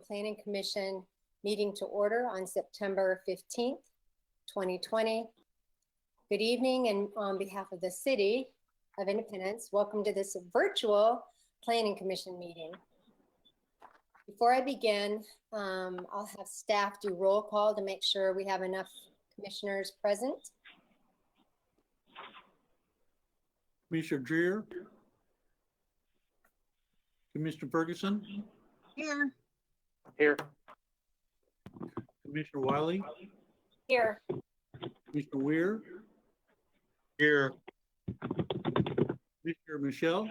Planning Commission meeting to order on September 15th, 2020. Good evening, and on behalf of the City of Independence, welcome to this virtual Planning Commission meeting. Before I begin, I'll have staff do roll call to make sure we have enough commissioners present. Commissioner Dreer. Commissioner Ferguson. Here. Here. Commissioner Wiley. Here. Commissioner Weir. Here. Commissioner Michelle.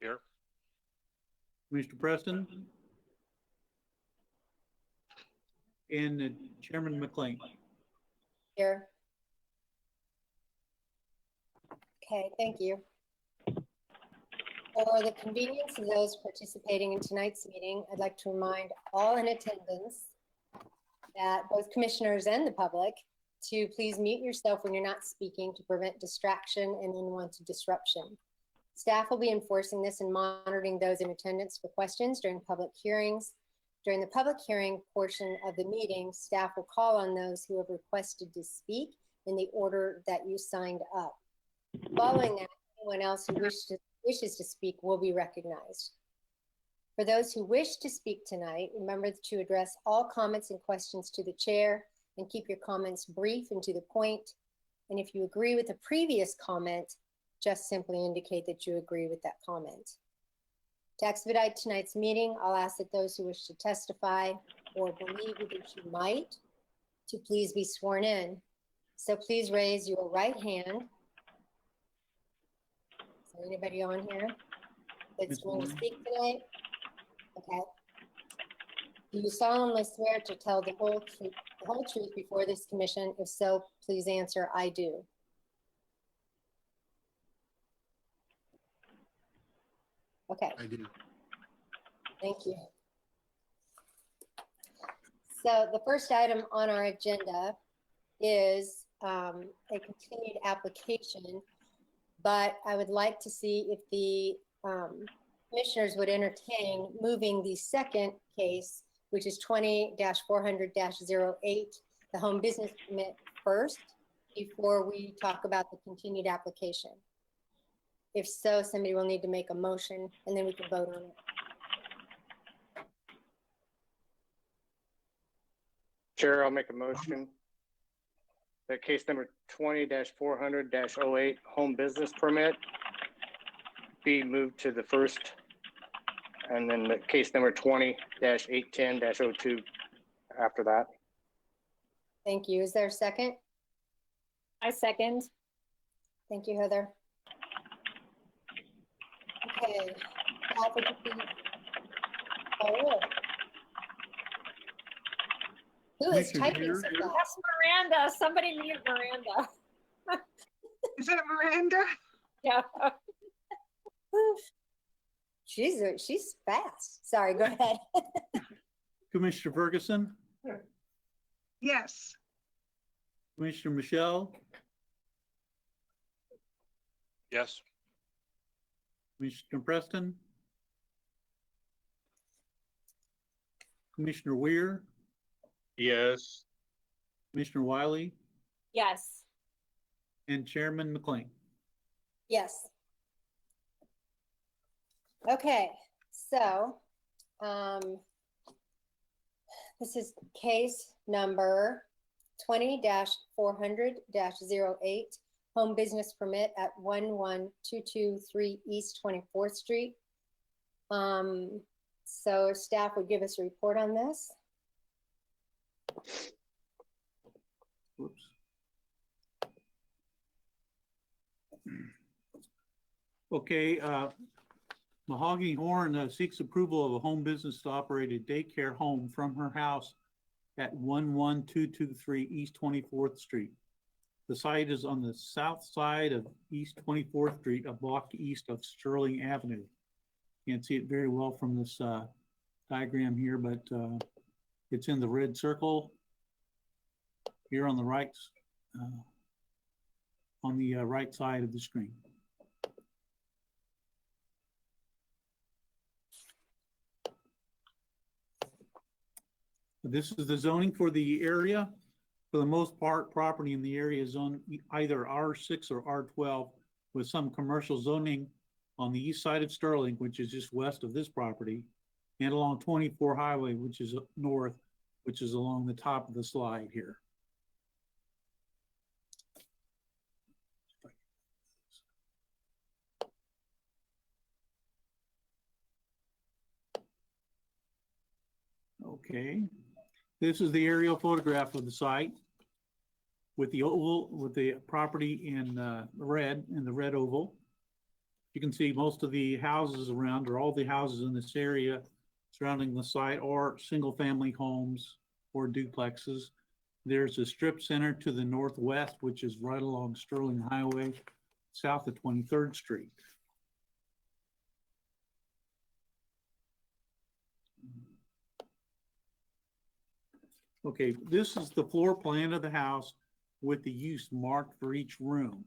Here. Commissioner Preston. And Chairman McLean. Here. Okay, thank you. For the convenience of those participating in tonight's meeting, I'd like to remind all in attendance that both commissioners and the public to please mute yourself when you're not speaking to prevent distraction and unwanted disruption. Staff will be enforcing this and monitoring those in attendance for questions during public hearings. During the public hearing portion of the meeting, staff will call on those who have requested to speak in the order that you signed up. Following that, anyone else who wishes to speak will be recognized. For those who wish to speak tonight, remember to address all comments and questions to the chair and keep your comments brief and to the point. And if you agree with the previous comment, just simply indicate that you agree with that comment. To expedite tonight's meeting, I'll ask that those who wish to testify or believe that you might to please be sworn in. So please raise your right hand. Is there anybody on here that's going to speak tonight? Okay. Do you solemnly swear to tell the whole truth before this commission? If so, please answer, I do. Okay. I do. Thank you. So the first item on our agenda is a continued application, but I would like to see if the commissioners would entertain moving the second case, which is 20-400-08, the home business permit first, before we talk about the continued application. If so, somebody will need to make a motion and then we can vote on it. Chair, I'll make a motion that case number 20-400-08 home business permit be moved to the first, and then the case number 20-810-02 after that. Thank you. Is there a second? I second. Thank you, Heather. Okay. Staff, would you please call roll? Who is Commissioner typing Weir? so fast? That's Miranda. Somebody mute Miranda. Is that Miranda? Yeah. She's fast. Sorry, go ahead. Commissioner Ferguson. Yes. Commissioner Michelle. Yes. Commissioner Preston. Commissioner Weir. Yes. Commissioner Wiley. Yes. And Chairman McLean. Yes. Okay, so this is case number 20-400-08, home business permit at 11223 East 24th Street. So staff would give us a report on this. Whoops. Okay, Mahogany Horn seeks approval of a home business to operate a daycare home from her house at 11223 East 24th Street. The site is on the south side of East 24th Street, a block east of Sterling Avenue. Can't see it very well from this diagram here, but it's in the red circle here on the right side of the screen. This is the zoning for the area. For the most part, property in the area is on either R6 or R12 with some commercial zoning on the east side of Sterling, which is just west of this property, and along 24 Highway, which is north, which is along the top of the slide here. Okay, this is the aerial photograph of the site with the oval, with the property in red, in the red oval. You can see most of the houses around, or all the houses in this area surrounding the site are single-family homes or duplexes. There's a strip center to the northwest, which is right along Sterling Highway, south of 23rd Street. Okay, this is the floor plan of the house with the use marked for each room.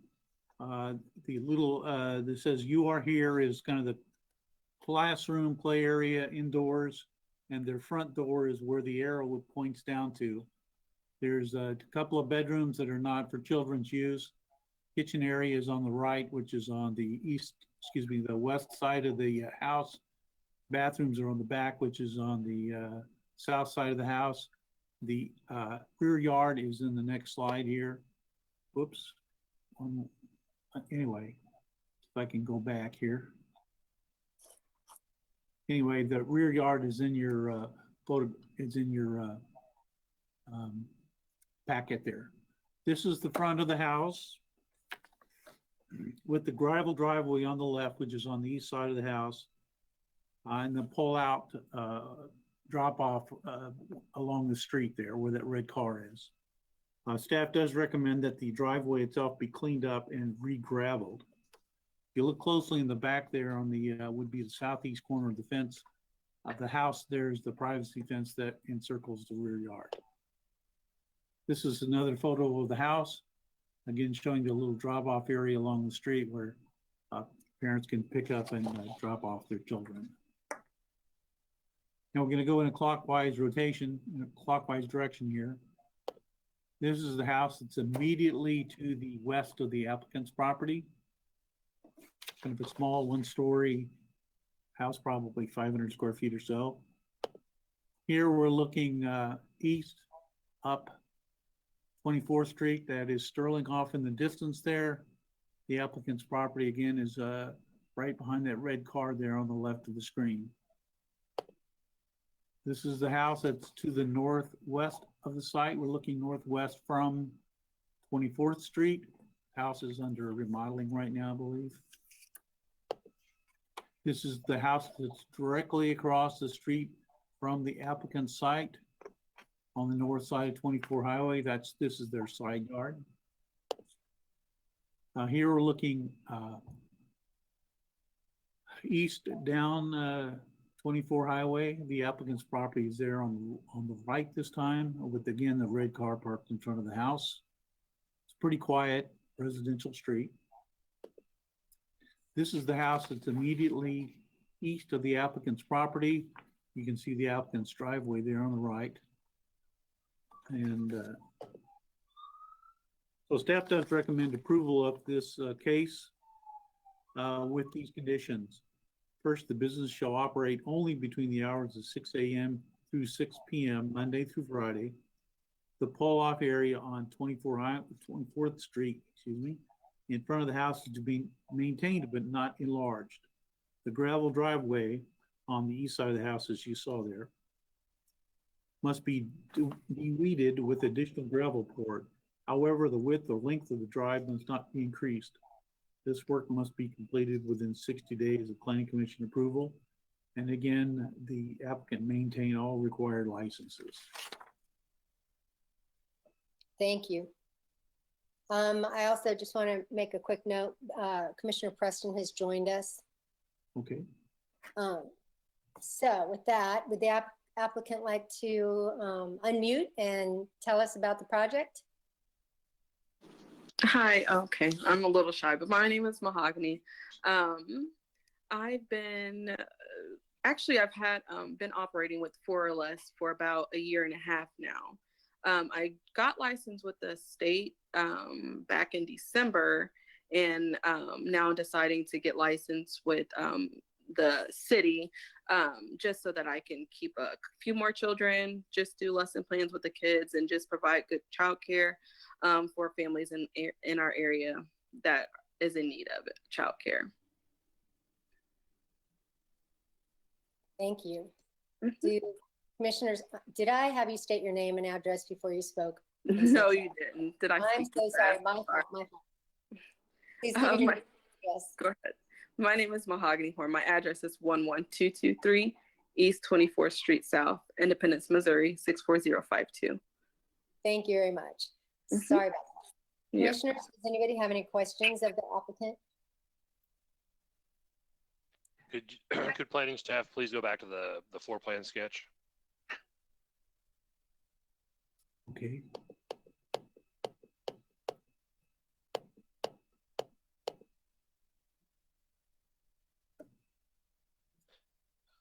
The little, that says "you are here" is kind of the classroom play area indoors, and their front door is where the arrow points down to. There's a couple of bedrooms that are not for children's use. Kitchen area is on the right, which is on the the west side of the house. Bathrooms are on the back, which is on the south side of the house. The rear yard is in the next slide here. Whoops. Anyway, if I can go back here. Anyway, the rear yard is in your photo, is in your packet there. This is the front of the house with the gravel driveway on the left, which is on the east side of the house, and the pull-out drop-off along the street there where that red car is. Staff does recommend that the driveway itself be cleaned up and re-graveled. If you look closely in the back there on the, would be the southeast corner of the fence of the house, there's the privacy fence that encircles the rear yard. This is another photo of the house, again showing the little drop-off area along the street where parents can pick up and drop off their children. Now we're going to go in a clockwise rotation, in a clockwise direction here. This is the house that's immediately to the west of the applicant's property. Kind of a small one-story house, probably 500 square feet or so. Here we're looking east up 24th Street. That is Sterling off in the distance there. The applicant's property again is right behind that red car there on the left of the screen. This is the house that's to the northwest of the site. We're looking northwest from 24th Street. House is under remodeling right now, I believe. This is the house that's directly across the street from the applicant's site on the north side of 24 Highway. This is their side yard. Here we're looking east down 24 Highway. The applicant's property is there on the right this time, with again the red car parked in front of the house. It's a pretty quiet residential street. This is the house that's immediately east of the applicant's property. You can see the applicant's driveway there on the right. And so staff does recommend approval of this case with these conditions. First, the business shall operate only between the hours of 6 a.m. through 6 p.m. Monday through Friday. The pull-off area on 24th Street, in front of the house is to be maintained but not enlarged. The gravel driveway on the east side of the house, as you saw there, must be weeded with additional gravel poured. However, the width or length of the drive must not be increased. This work must be completed within 60 days of Planning Commission approval. And again, the applicant maintain all required licenses. Thank you. I also just want to make a quick note. Commissioner Preston has joined us. Okay. So with that, would the applicant like to unmute and tell us about the project? Hi, okay. I'm a little shy, but my name is Mahogany. I've been Actually, I've had been operating with 4LS for about a year and a half now. I got licensed with the state back in December, and now I'm deciding to get licensed with the city, just so that I can keep a few more children, just do lesson plans with the kids, and just provide good childcare for families in our area that is in need of childcare. Thank you. Mhm. Do commissioners, did I have you state your name and address before you spoke? No, you didn't. Did I I'm speak so too sorry. fast? My fault, my fault. Please give Um, me your, my- yes. Go ahead. My name is Mahogany Horn. My address is 11223 East 24th Street South, Independence, Missouri, 64052. Thank you very much. Mhm. Sorry about that. Yeah. Commissioners, does anybody have any questions of the applicant? Could planning staff please go back to the floor plan sketch? Okay.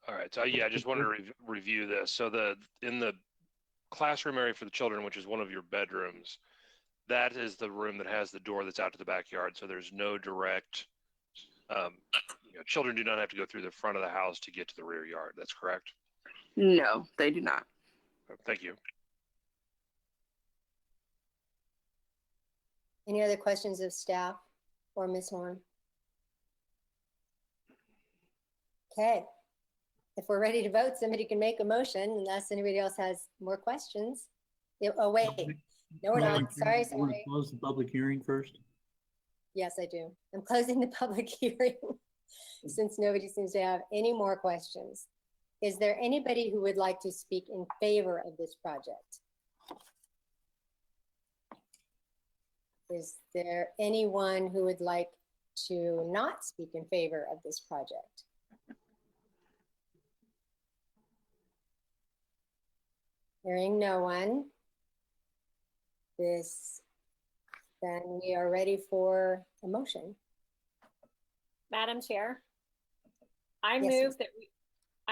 All right, so yeah, I just wanted to review this. So in the classroom area for the children, which is one of your bedrooms, that is the room that has the door that's out to the backyard. So there's no direct, children do not have to go through the front of the house to get to the rear yard. That's correct? No, they do not. Thank you. Any other questions of staff or Ms. Horn? Okay. If we're ready to vote, somebody can make a motion unless anybody else has more questions. Oh, wait. No, we're not. Sorry, You want to sorry. close the public hearing first? Yes, I do. I'm closing the public hearing since nobody seems to have any more questions. Is there anybody who would like to speak in favor of this project? Is there anyone who would like to not speak in favor of this project? Hearing no one. Then we are ready for a motion. Madam Chair, I Yes,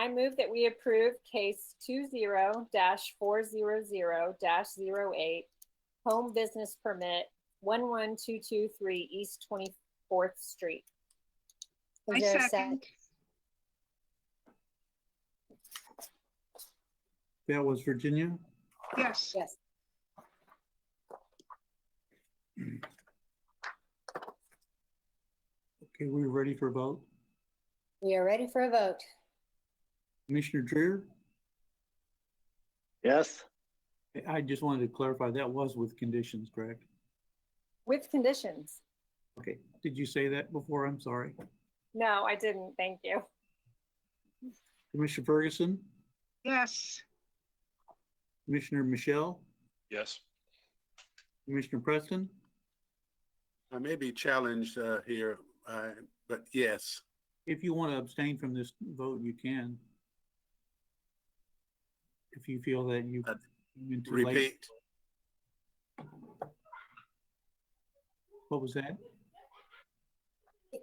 move that we approve case 20-400-08, home business permit 11223 East 24th Street. I Is there a second. That was Virginia. Yes. Yes. Okay, we're ready for a vote. We are ready for a vote. Commissioner Dreer, Yes. I just wanted to clarify, that was with conditions, correct? With conditions. Okay, did you say that before? I'm sorry. No, I didn't. Thank you. Commissioner Ferguson, Yes. Commissioner Michelle, Yes. Commissioner Preston, I may be challenged here, but yes. if you want to abstain from this vote, you can. If you feel that you. been too late. Repeat. What was that?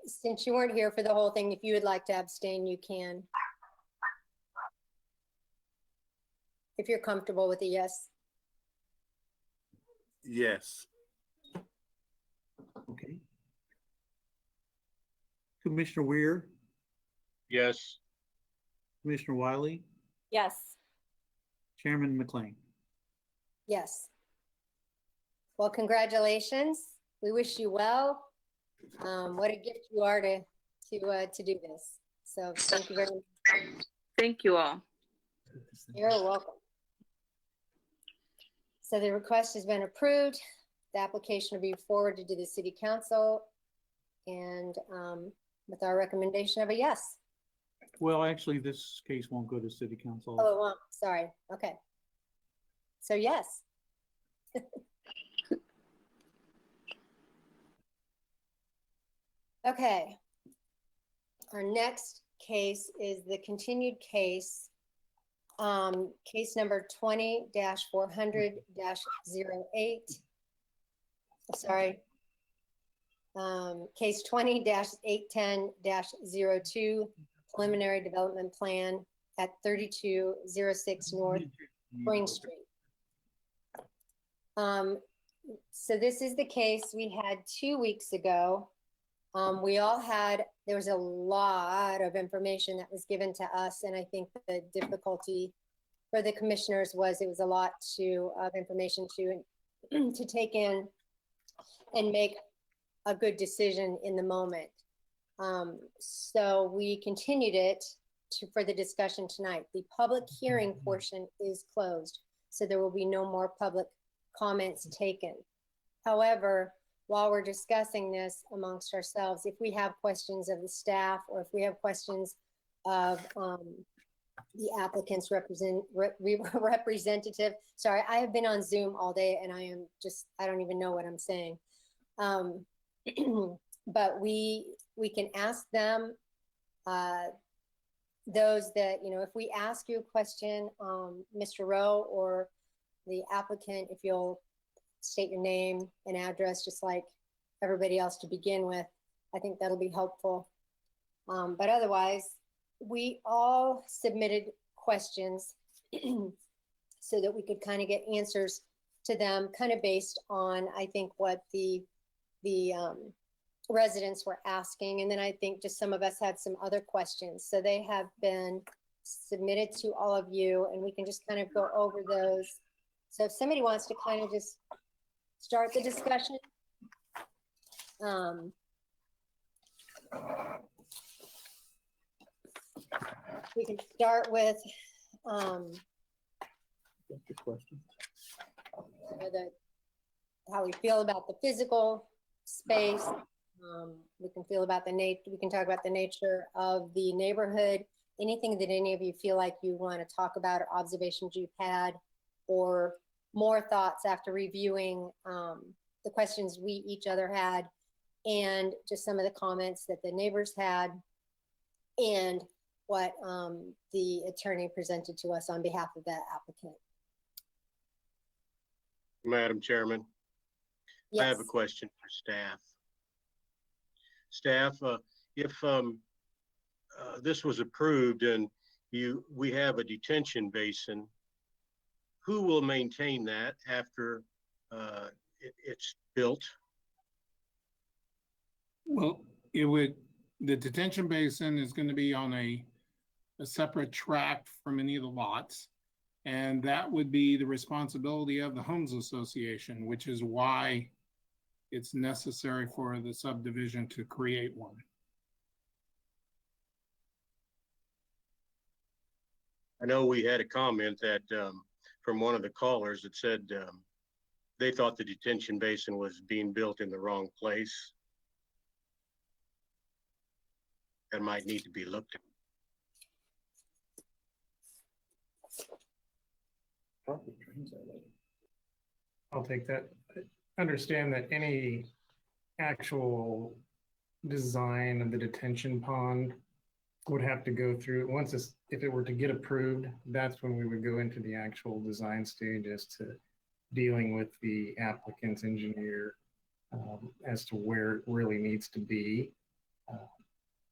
Since you weren't here for the whole thing, if you would like to abstain, you can. If you're comfortable with a yes. Yes. Okay. Commissioner Weir, Yes. Commissioner Wiley, Yes. Chairman McLean. Yes. Well, congratulations. We wish you well. What a gift you are to do this. So thank you very much. Thank you all. You're welcome. So the request has been approved. The application will be forwarded to the city council and with our recommendation of a yes. Well, actually, this case won't go to city council. Oh, it won't. Sorry. Okay. So yes. Okay. Our next case is the continued case, case number 20-400-08. Sorry. Case 20-810-02, preliminary development plan at 3206 North Spring Street. So this is the case we had 2 weeks ago. There was a lot of information that was given to us, and I think the difficulty for the commissioners was it was a lot of information to take in and make a good decision in the moment. So we continued it for the discussion tonight. The public hearing portion is closed, so there will be no more public comments taken. However, while we're discussing this amongst ourselves, if we have questions of the staff or if we have questions of the applicant's representative, sorry, I have been on Zoom all day and I don't even know what I'm saying. But we can ask them, those that, if we ask you a question, Mr. Rowe or the applicant, if you'll state your name and address, just like everybody else to begin with, I think that'll be helpful. But otherwise, we all submitted questions so that we could kind of get answers to them, kind of based on, I think, what the residents were asking. And then I think just some of us had some other questions. So they have been submitted to all of you, and we can just kind of go over those. So if somebody wants to kind of just start the discussion. We can start with how we feel about the physical space. We can talk about the nature of the neighborhood, anything that any of you feel like you want to talk about or observations you've had, or more thoughts after reviewing the questions we each other had, and just some of the comments that the neighbors had, and what the attorney presented to us on behalf of the applicant. Madam Chairman, Yes. I have a question for staff. Staff, if this was approved and we have a detention basin, who will maintain that after it's built? Well, the detention basin is going to be on a separate tract from any of the lots. And that would be the responsibility of the Homes Association, which is why it's necessary for the subdivision to create one. I know we had a comment that from one of the callers that said they thought the detention basin was being built in the wrong place. That might need to be looked at. I'll take that. Understand that any actual design of the detention pond would have to go through, if it were to get approved, that's when we would go into the actual design stage as to dealing with the applicant's engineer as to where it really needs to be.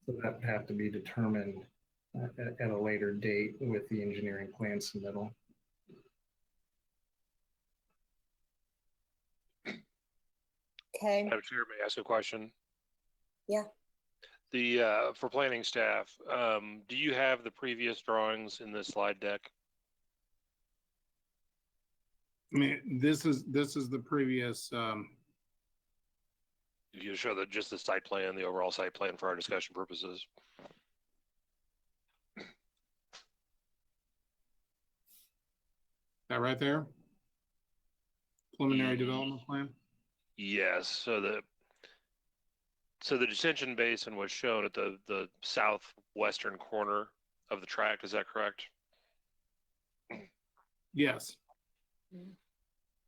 So that would have to be determined at a later date with the engineering plan submittal. Okay. Madam Chair, may I ask a question? Yeah. For planning staff, do you have the previous drawings in this slide deck? I mean, this is the previous. You show just the site plan, the overall site plan for our discussion purposes. That right there? Preliminary development plan? Yes. So the detention basin was shown at the southwestern corner of the tract. Is that correct? Yes.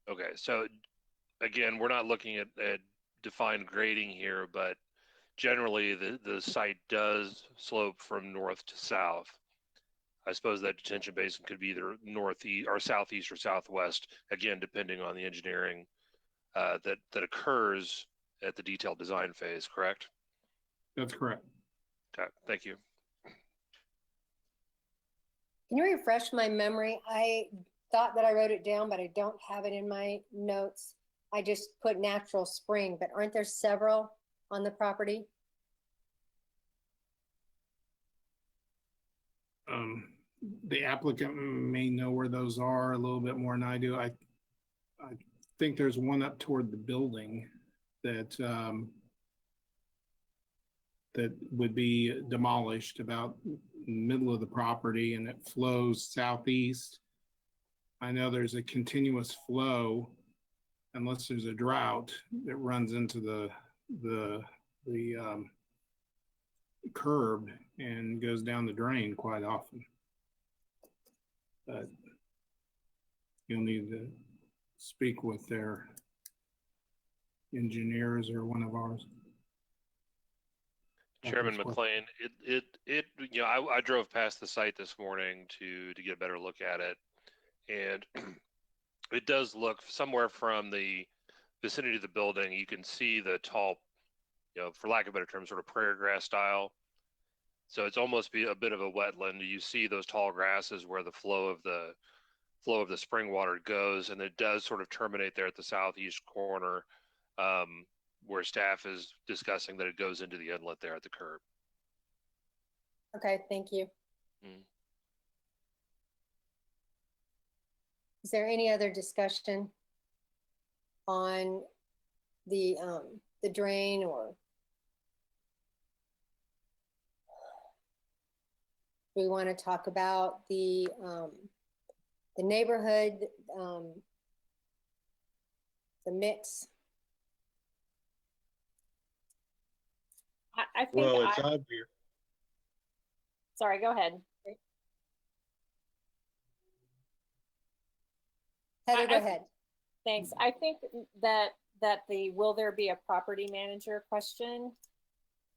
Okay. So again, we're not looking at defined grading here, but generally the site does slope from north to south. I suppose that detention basin could be either northeast or southeast or southwest, again, depending on the engineering that occurs at the detailed design phase, correct? That's correct. Okay, thank you. Can you refresh my memory? I thought that I wrote it down, but I don't have it in my notes. I just put natural spring, but aren't there several on the property? The applicant may know where those are a little bit more than I do. I think there's one up toward the building that that would be demolished about middle of the property, and it flows southeast. I know there's a continuous flow, unless there's a drought, that runs into the curb and goes down the drain quite often. But you'll need to speak with their engineers or one of ours. Chairman McLean, you know, I drove past the site this morning to get a better look at it, and it does look somewhere from the vicinity of the building. You can see the tall, you know, for lack of a better term, sort of prairie grass style. So it's almost be a bit of a wetland. You see those tall grasses where the flow of the spring water goes, and it does sort of terminate there at the southeast corner, where staff is discussing that it goes into the inlet there at the curb. Okay, thank you. Mm. Is there any other discussion on the drain, or do we want to talk about the neighborhood, the mix? I think, Well, it's obvious. sorry, go ahead. Heather, go I- ahead. Thanks. I think that the will there be a property manager question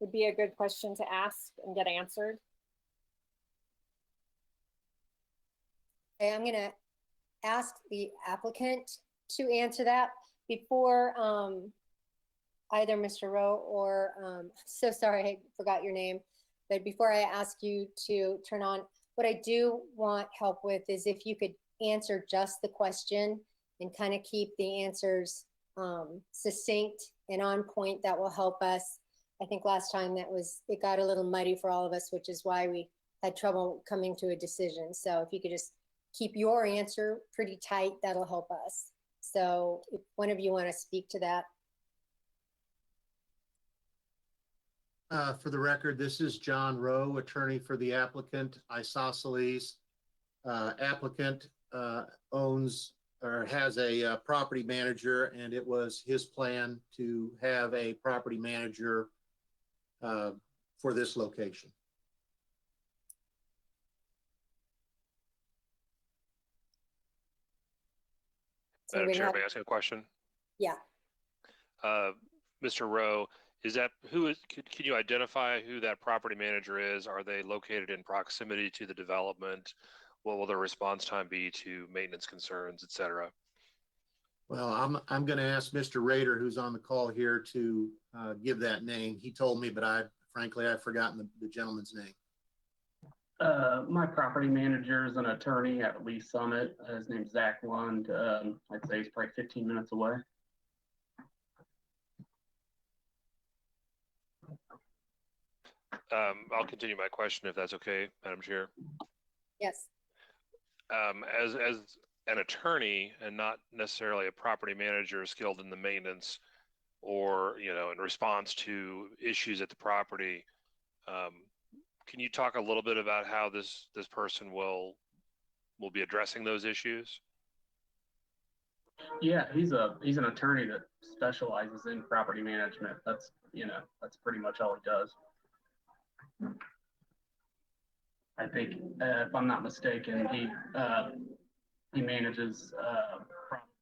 would be a good question to ask and get answered. Okay, I'm gonna ask the applicant to answer that before either Mr. Rowe or, so sorry, I forgot your name. But before I ask you to turn on, what I do want help with is if you could answer just the question and kind of keep the answers succinct and on point. That will help us. I think last time it got a little muddy for all of us, which is why we had trouble coming to a decision. So if you could just keep your answer pretty tight, that'll help us. So if one of you want to speak to that. For the record, this is John Rowe, attorney for the applicant, Isosceles. Applicant owns or has a property manager, and it was his plan to have a property manager for this location. So Madam we Chair, have- may I ask a question? Yeah. Mr. Rowe, can you identify who that property manager is? Are they located in proximity to the development? What will their response time be to maintenance concerns, et cetera? Well, I'm going to ask Mr. Rader, who's on the call here, to give that name. He told me, but frankly, I've forgotten the gentleman's name. My property manager is an attorney at Lee Summit. His name's Zach Lund. I'd say he's probably 15 minutes away. I'll continue my question if that's okay, Madam Chair. Yes. As an attorney and not necessarily a property manager skilled in the maintenance or, you know, in response to issues at the property, can you talk a little bit about how this person will be addressing those issues? Yeah, he's an attorney that specializes in property management. That's pretty much all he does. I think, if I'm not mistaken, he manages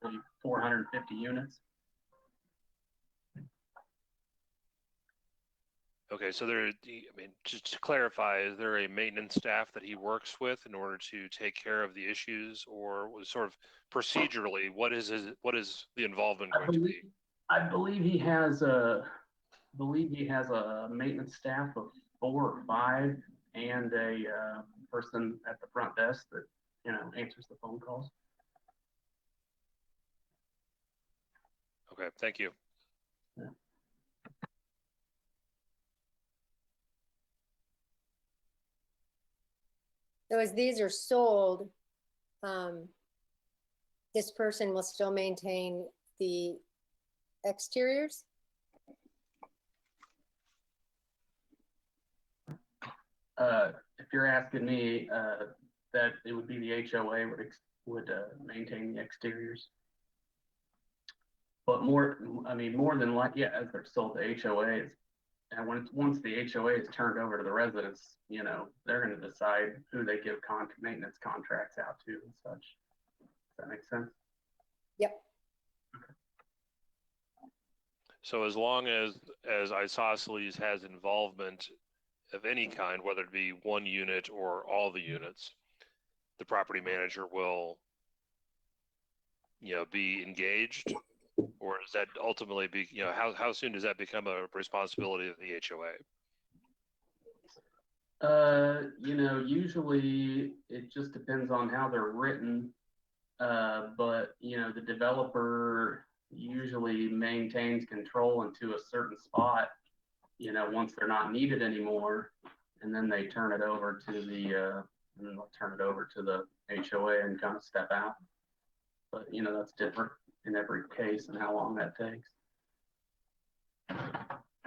probably 450 units. Okay, so just to clarify, is there a maintenance staff that he works with in order to take care of the issues, or was sort of procedurally, what is the involvement going to be? I believe he has a maintenance staff of 4 or 5 and a person at the front desk that, answers the phone calls. Okay, thank you. So as these are sold, this person will still maintain the exteriors? If you're asking me, that it would be the HOA would maintain the exteriors. But more than likely, yeah, as they're sold to HOAs, and once the HOA is turned over to the residents, they're going to decide who they give maintenance contracts out to and such. Does that make sense? Yep. So as long as Isosceles has involvement of any kind, whether it be one unit or all the units, the property manager will, be engaged, or does that ultimately be, how soon does that become a responsibility of the HOA? Usually it just depends on how they're written. But the developer usually maintains control into a certain spot, once they're not needed anymore, and then they turn it over to the HOA and kind of step out. But that's different in every case and how long that takes.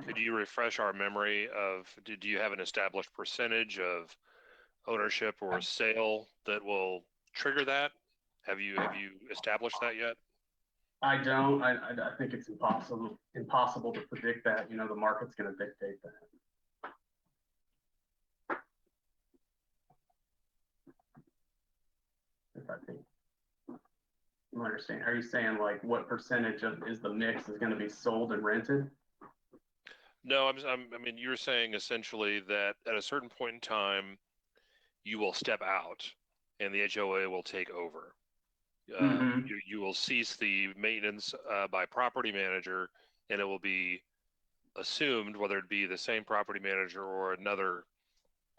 Could you refresh our memory of, do you have an established percentage of ownership or sale that will trigger that? Have you established that yet? I don't. I think it's impossible to predict that. The market's going to dictate that. If I think you understand. Are you saying like what percentage is the mix is going to be sold and rented? No, I mean, you're saying essentially that at a certain point in time, you will step out and the HOA will take over. You will cease the maintenance by property manager, and it will be assumed, whether it be the same property manager or another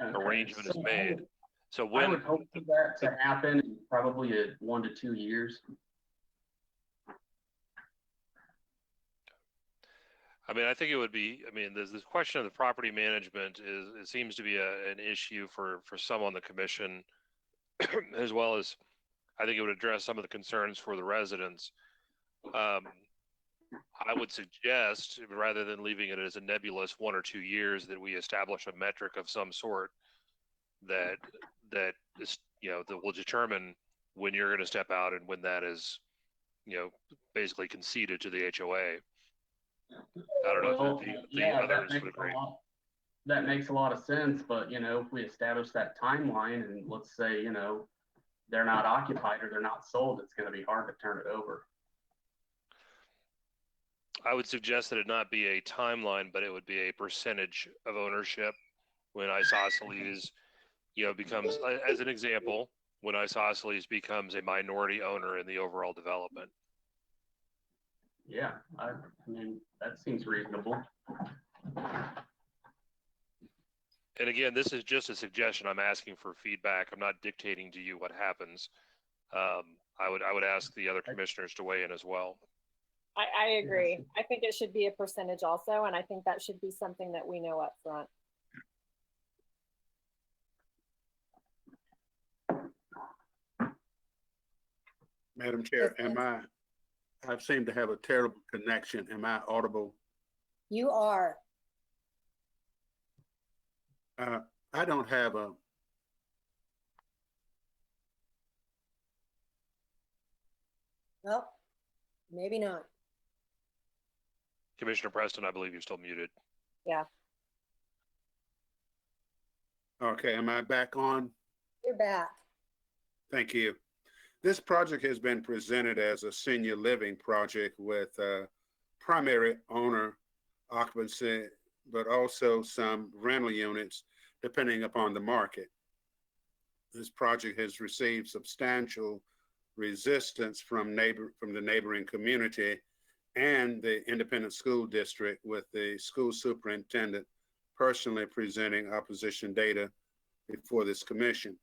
arrangement is made. So when I would hope for that to happen in probably 1 to 2 years. I mean, I think it would be, there's this question of the property management it seems to be an issue for some on the commission, as well as I think it would address some of the concerns for the residents. I would suggest, rather than leaving it as a nebulous 1 or 2 years, that we establish a metric of some sort that is, that will determine when you're going to step out and when that is, basically conceded to the HOA. I don't know if the others would agree. That makes a lot of sense, but if we establish that timeline and let's say, they're not occupied or they're not sold, it's going to be hard to turn it over. I would suggest that it not be a timeline, but it would be a percentage of ownership when Isosceles, becomes, as an example, when Isosceles becomes a minority owner in the overall development. Yeah, I mean, that seems reasonable. And again, this is just a suggestion. I'm asking for feedback. I'm not dictating to you what happens. I would ask the other commissioners to weigh in as well. I agree. I think it should be a percentage also, and I think that should be something that we know up front. Madam Chair, I seem to have a terrible connection. Am I audible? You are. I don't have a. Well, maybe not. Commissioner Preston, I believe you're still muted. Yeah. Okay, am I back on? You're back. Thank you. This project has been presented as a senior living project with primary owner occupancy, but also some rental units depending upon the market. This project has received substantial resistance from the neighboring community and the independent school district, with the school superintendent personally presenting opposition data before this commission.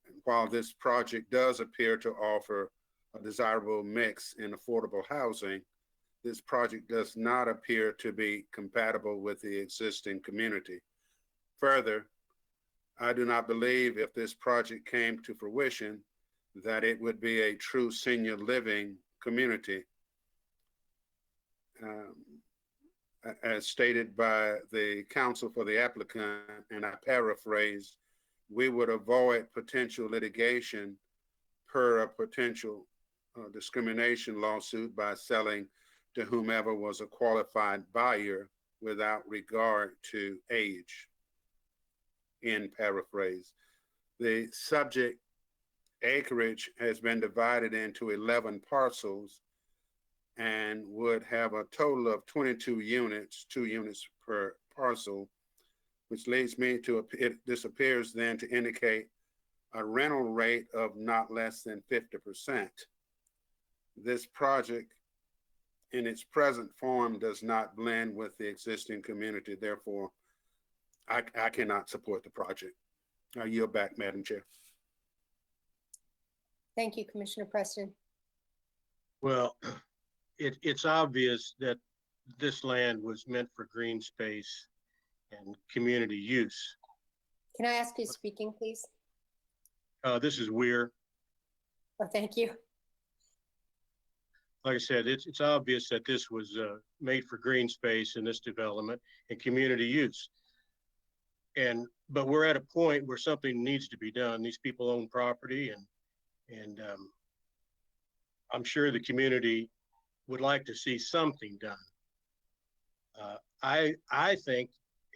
And while this project does appear to offer a desirable mix in affordable housing, this project does not appear to be compatible with the existing community. Further, I do not believe if this project came to fruition that it would be a true senior living community. As stated by the counsel for the applicant, and I paraphrase, we would avoid potential litigation per a potential discrimination lawsuit by selling to whomever was a qualified buyer without regard to age. In paraphrase, the subject acreage has been divided into 11 parcels and would have a total of 22 units, 2 units per parcel, which leads me to, this appears then to indicate a rental rate of not less than 50%. This project in its present form does not blend with the existing community. Therefore, I cannot support the project. I yield back, Madam Chair. Thank you, Commissioner Preston. Well, it's obvious that this land was meant for green space and community use. Can I ask who's speaking, please? This is Weir. Oh, thank you. Like I said, it's obvious that this was made for green space in this development and community use. But we're at a point where something needs to be done. These people own property, and I'm sure the community would like to see something done. I think,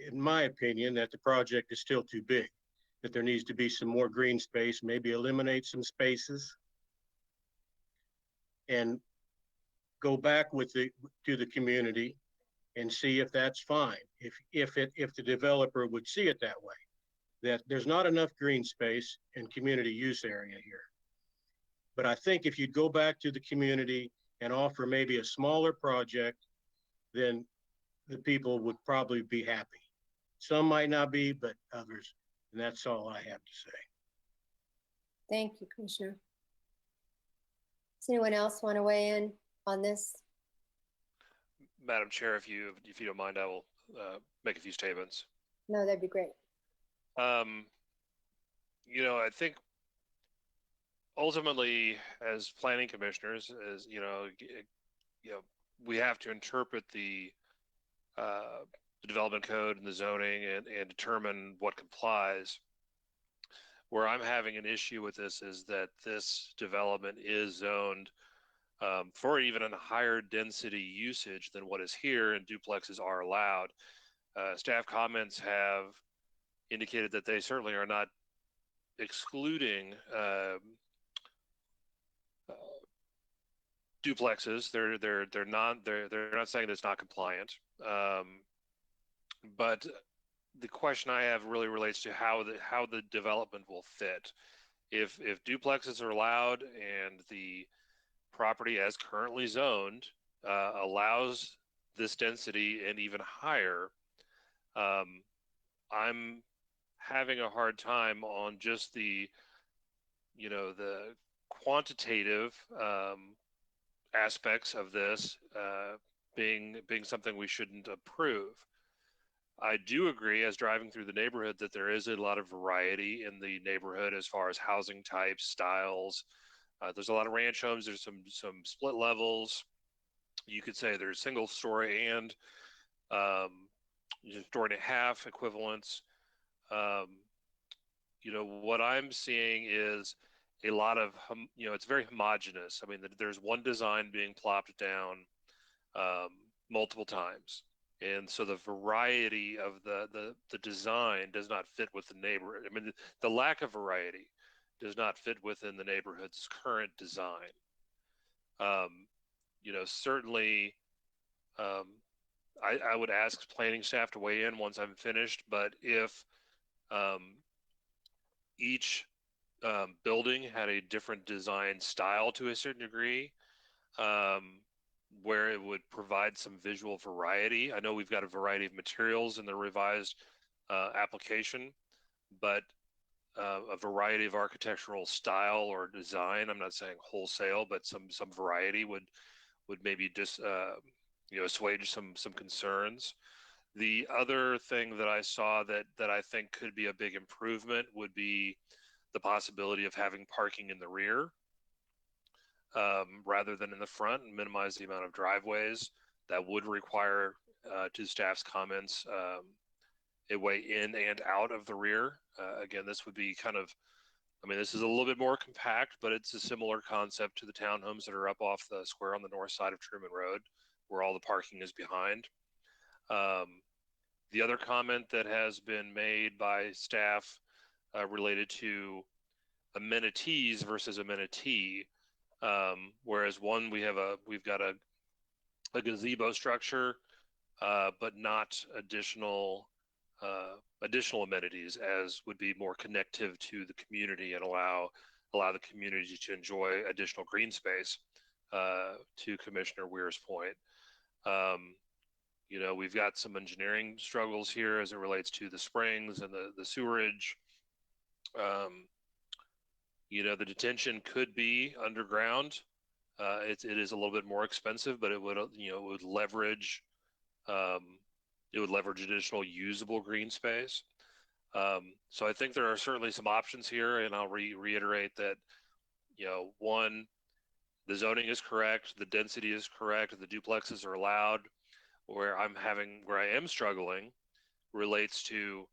in my opinion, that the project is still too big, that there needs to be some more green space, maybe eliminate some spaces, and go back to the community and see if that's fine. If the developer would see it that way, that there's not enough green space and community use area here. But I think if you'd go back to the community and offer maybe a smaller project, then the people would probably be happy. Some might not be, but others. And that's all I have to say. Thank you, Commissioner. Does anyone else want to weigh in on this? Madam Chair, if you don't mind, I will make a few statements. No, that'd be great. I think ultimately, as planning commissioners, as we have to interpret the development code and the zoning and determine what complies. Where I'm having an issue with this is that this development is zoned for even a higher density usage than what is here, and duplexes are allowed. Staff comments have indicated that they certainly are not excluding duplexes. They're not saying that it's not compliant. But the question I have really relates to how the development will fit. If duplexes are allowed and the property as currently zoned allows this density and even higher, I'm having a hard time on just the quantitative aspects of this being something we shouldn't approve. I do agree, as driving through the neighborhood, that there is a lot of variety in the neighborhood as far as housing types, styles. There's a lot of ranch homes. There's some split levels. You could say there's single story and story and a half equivalents. What I'm seeing is a lot of, it's very homogenous. I mean, there's one design being plopped down multiple times. And so the variety of the design does not fit with the neighborhood. I mean, the lack of variety does not fit within the neighborhood's current design. Certainly, I would ask planning staff to weigh in once I'm finished, but if each building had a different design style to a certain degree, where it would provide some visual variety. I know we've got a variety of materials in the revised application, but a variety of architectural style or design. I'm not saying wholesale, but some variety would maybe just assuage some concerns. The other thing that I saw that I think could be a big improvement would be the possibility of having parking in the rear rather than in the front, and minimize the amount of driveways. That would require, to staff's comments, a way in and out of the rear. Again, this would be kind of, I mean, this is a little bit more compact, but it's a similar concept to the townhomes that are up off the square on the north side of Truman Road, where all the parking is behind. The other comment that has been made by staff related to amenities versus amenity, whereas one, we've got a gazebo structure, but not additional amenities, as would be more connective to the community and allow the community to enjoy additional green space. To Commissioner Weir's point, we've got some engineering struggles here as it relates to the springs and the sewerage. The detention could be underground. It is a little bit more expensive, but it would leverage additional usable green space. So I think there are certainly some options here, and I'll reiterate that, one, the zoning is correct, the density is correct, the duplexes are allowed. Where I am struggling relates to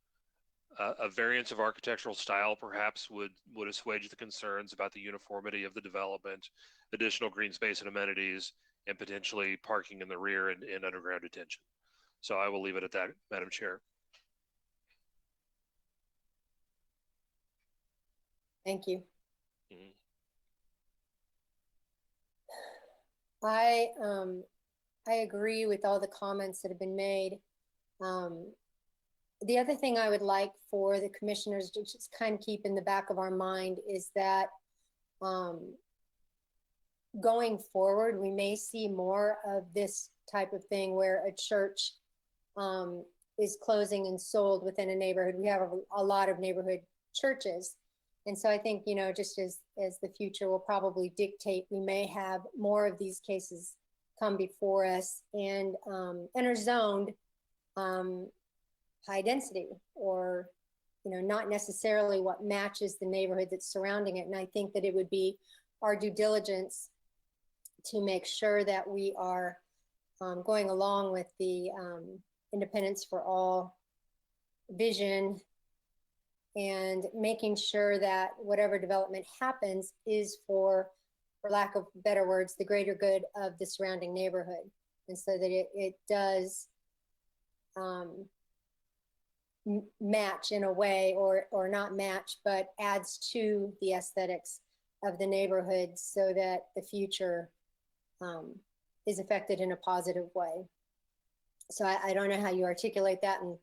a variance of architectural style perhaps would assuage the concerns about the uniformity of the development, additional green space and amenities, and potentially parking in the rear and underground detention. So I will leave it at that, Madam Chair. Thank you. Mhm. I agree with all the comments that have been made. The other thing I would like for the commissioners to just kind of keep in the back of our mind is that going forward, we may see more of this type of thing where a church is closing and sold within a neighborhood. We have a lot of neighborhood churches. And so I think, just as the future will probably dictate, we may have more of these cases come before us and are zoned high density, or not necessarily what matches the neighborhood that's surrounding it. And I think that it would be our due diligence to make sure that we are going along with the Independence for All vision, and making sure that whatever development happens is for lack of better words, the greater good of the surrounding neighborhood. And so that it does match in a way, or not match, but adds to the aesthetics of the neighborhood, so that the future is affected in a positive way. So I don't know how you articulate that in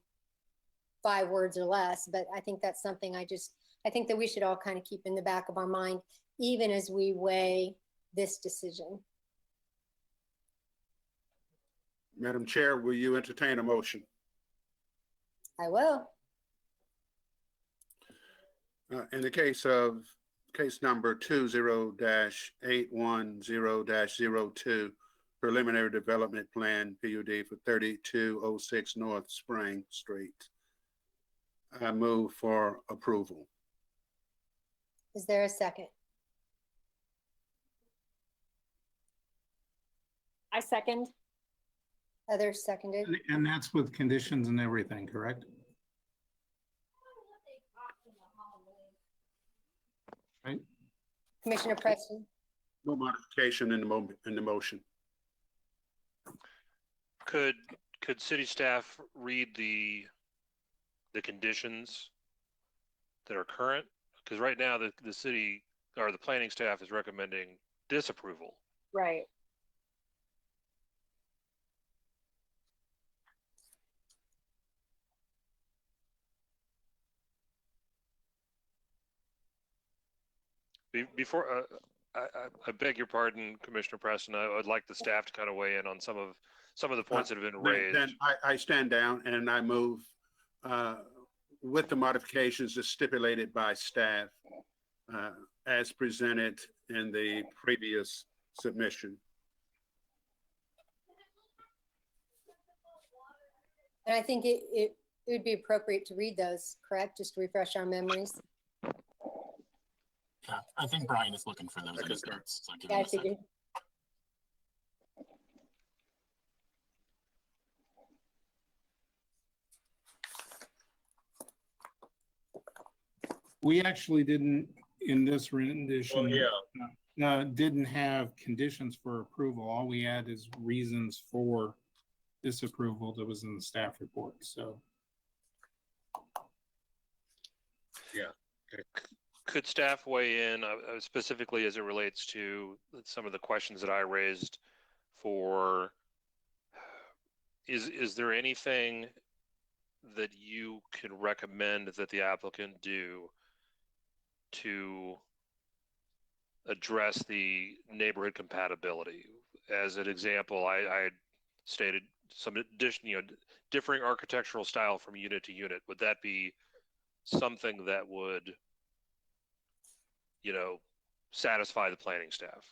5 words or less, but I think that's something I think that we should all kind of keep in the back of our mind, even as we weigh this decision. Madam Chair, will you entertain a motion? I will. In the case of case number 20-810-02, preliminary development plan PUD for 3206 North Spring Street, I move for approval. Is there a second? I second. Others seconded. And that's with conditions and everything, correct? Right. Commissioner Preston. No modification in the motion. Could city staff read the conditions that are current? Because right now the city or the planning staff is recommending disapproval. Right. Before, I beg your pardon, Commissioner Preston. I would like the staff to kind of weigh in on some of the points that have been raised. Then I stand down and I move with the modifications as stipulated by staff, as presented in the previous submission. And I think it would be appropriate to read those, correct? Just to refresh our memories. Yeah, I think Brian is looking for those in his notes. So give Yeah, him I a second. figured. We actually didn't, in this rendition. Oh, yeah. Didn't have conditions for approval. All we had is reasons for disapproval that was in the staff report, so. Yeah. Okay. Could staff weigh in specifically as it relates to some of the questions that I raised for, is there anything that you could recommend that the applicant do to address the neighborhood compatibility? As an example, I stated some addition, differing architectural style from unit to unit. Would that be something that would, satisfy the planning staff?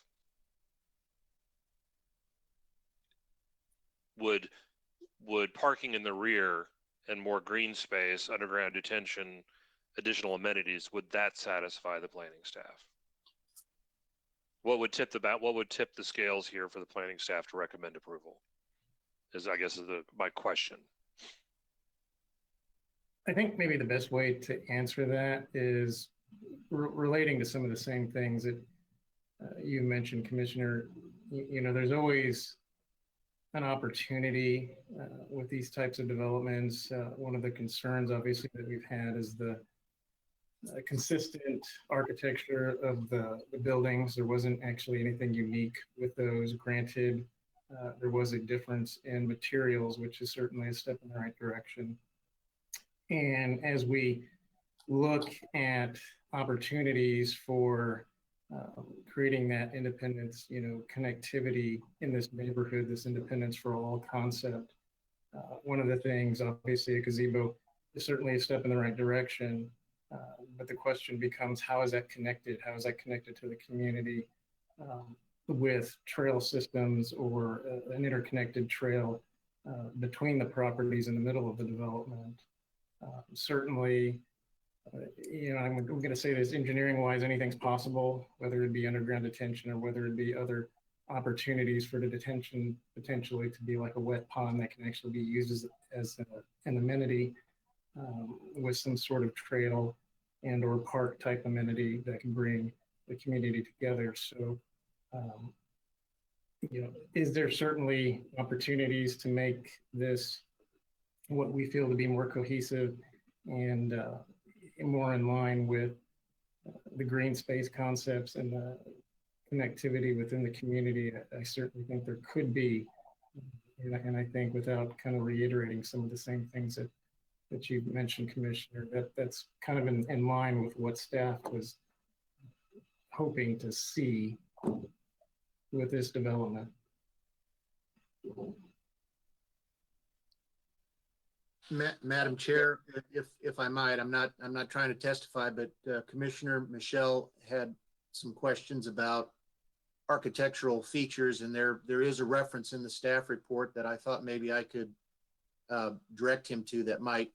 Would parking in the rear and more green space, underground detention, additional amenities, would that satisfy the planning staff? What would tip the scales here for the planning staff to recommend approval? Is my question. I think maybe the best way to answer that is relating to some of the same things that you mentioned, Commissioner. There's always an opportunity with these types of developments. One of the concerns, obviously, that we've had is the consistent architecture of the buildings. There wasn't actually anything unique with those. Granted, there was a difference in materials, which is certainly a step in the right direction. And as we look at opportunities for creating that independence, connectivity in this neighborhood, this independence for all concept, one of the things, obviously, a gazebo is certainly a step in the right direction. But the question becomes, how is that connected? How is that connected to the community with trail systems or an interconnected trail between the properties in the middle of the development? Certainly, I'm going to say this, engineering wise, anything's possible, whether it be underground detention or whether it be other opportunities for the detention potentially to be like a wet pond that can actually be used as an amenity with some sort of trail and or park type amenity that can bring the community together. So, is there certainly opportunities to make this what we feel to be more cohesive and more in line with the green space concepts and the connectivity within the community? I certainly think there could be, and I think without kind of reiterating some of the same things that you've mentioned, Commissioner, that's kind of in line with what staff was hoping to see with this development. Madam Chair, if I might, I'm not trying to testify, but Commissioner Michelle had some questions about architectural features, and there is a reference in the staff report that I thought maybe I could direct him to that might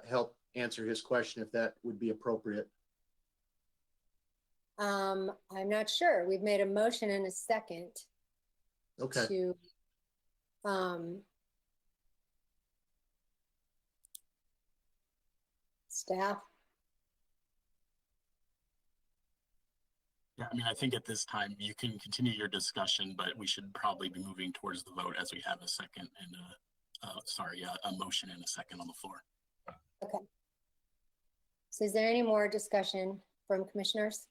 help answer his question, if that would be appropriate. I'm not sure. We've made a motion in a second. Okay. To staff. Yeah, I think at this time you can continue your discussion, but we should probably be moving towards the vote as we have a second and a motion and a second on the floor. Okay. So is there any more discussion from commissioners?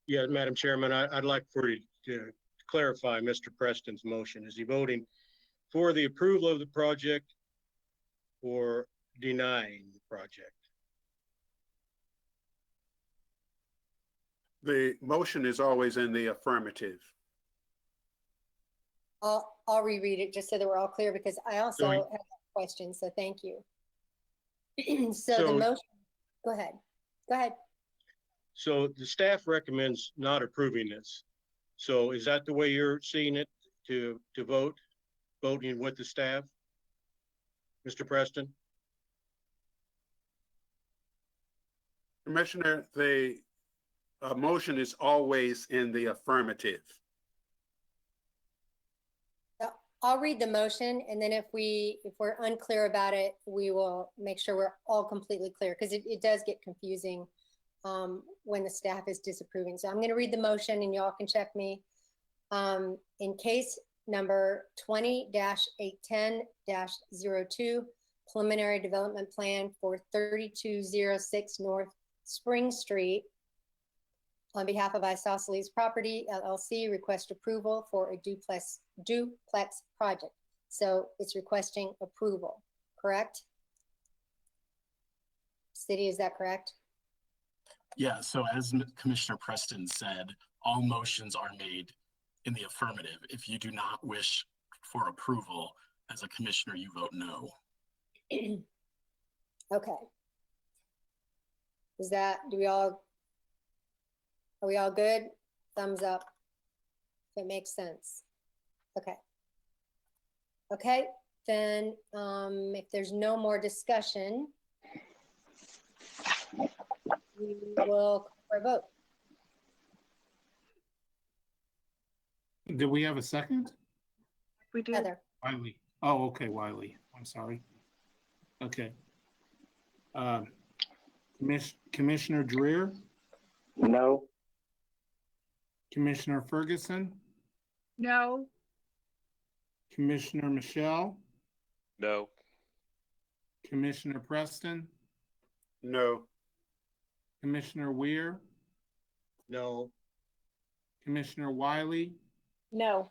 Yeah, Madam Chairman, I'd like for you to clarify Mr. Preston's motion. Is he voting for the approval of the project or denying the project? The motion is always in the affirmative. I'll reread it just so that we're all clear, because I also have a questions, so thank you. So the So- motion, go ahead. Go ahead. So the staff recommends not approving this. So is that the way you're seeing it to voting with the staff? Mr. Preston? Commissioner, the motion is always in the affirmative. I'll read the motion, and then if we're unclear about it, we will make sure we're all completely clear, because it does get confusing when the staff is disapproving. So I'm going to read the motion, and y'all can check me. In case number 20-810-02, preliminary development plan for 3206 North Spring Street, on behalf of Isosceles Property LLC, request approval for a duplex project. So it's requesting approval, correct? City, is that correct? Yeah, so as Commissioner Preston said, all motions are made in the affirmative. If you do not wish for approval, as a commissioner, you vote no. Okay. Is that, are we all good? Thumbs up. If it makes sense. Okay. Okay, then if there's no more discussion, we will call for a vote. Do we have a second? We do. Heather, Wiley. Oh, okay, Wiley. I'm sorry. Okay. Commissioner Dreer, No. Commissioner Ferguson, No. Commissioner Michelle, No. Commissioner Preston, No. Commissioner Weir, No. Commissioner Wiley, No.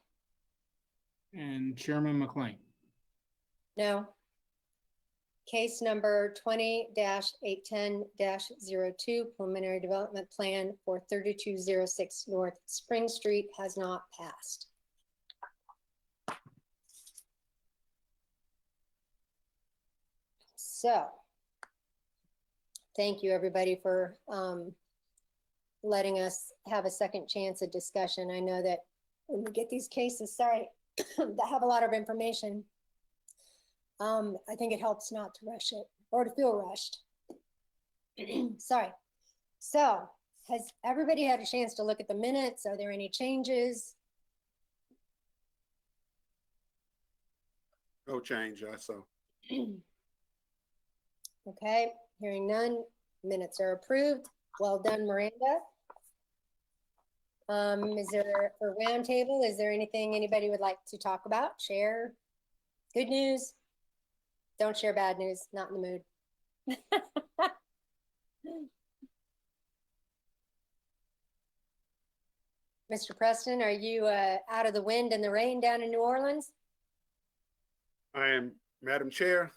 and Chairman McLean. no. Case number 20-810-02, preliminary development plan for 3206 North Spring Street has not passed. So, thank you, everybody, for letting us have a second chance at discussion. I know that when we get these cases, sorry, that have a lot of information, I think it helps not to rush it or to feel rushed. Sorry. So, has everybody had a chance to look at the minutes? Are there any changes? No change, I saw. Okay, hearing none, minutes are approved. Well done, Miranda. Is there a roundtable? Is there anything anybody would like to talk about? Share good news? Don't share bad news, not in the mood. Mr. Preston, are you out of the wind and the rain down in New Orleans? I am, Madam Chair,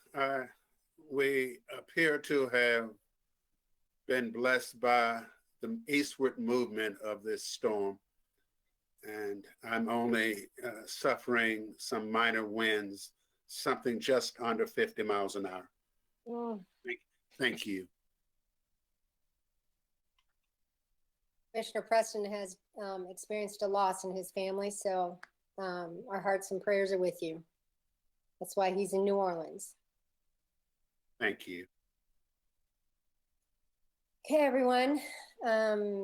we appear to have been blessed by the eastward movement of this storm. And I'm only suffering some minor winds, something just under 50 miles an hour. Thank you. Commissioner Preston has experienced a loss in his family, so our hearts and prayers are with you. That's why he's in New Orleans. Thank you. Okay, everyone.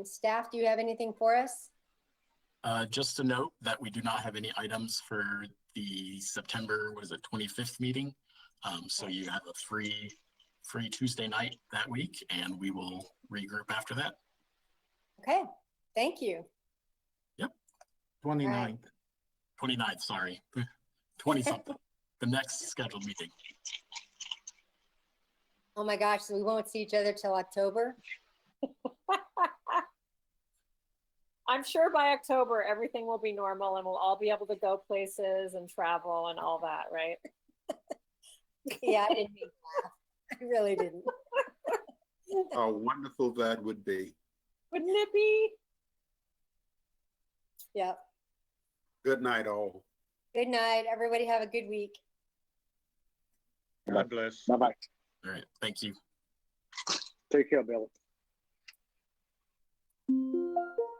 Staff, do you have anything for us? Just to note that we do not have any items for the September, 25th meeting. So you have a free Tuesday night that week, and we will regroup after that. Okay, thank you. Yep. 29th. 29th, sorry. 20 something. The next scheduled meeting. Oh my gosh, so we won't see each other till October? I'm sure by October, everything will be normal and we'll all be able to go places and travel and all that, right? Yeah, I didn't mean to laugh. I really didn't. How wonderful that would be. Wouldn't it be? Yeah. Good night, all. Good night. Everybody have a good week. God bless. Bye-bye. All right, thank you. Take care, Bill.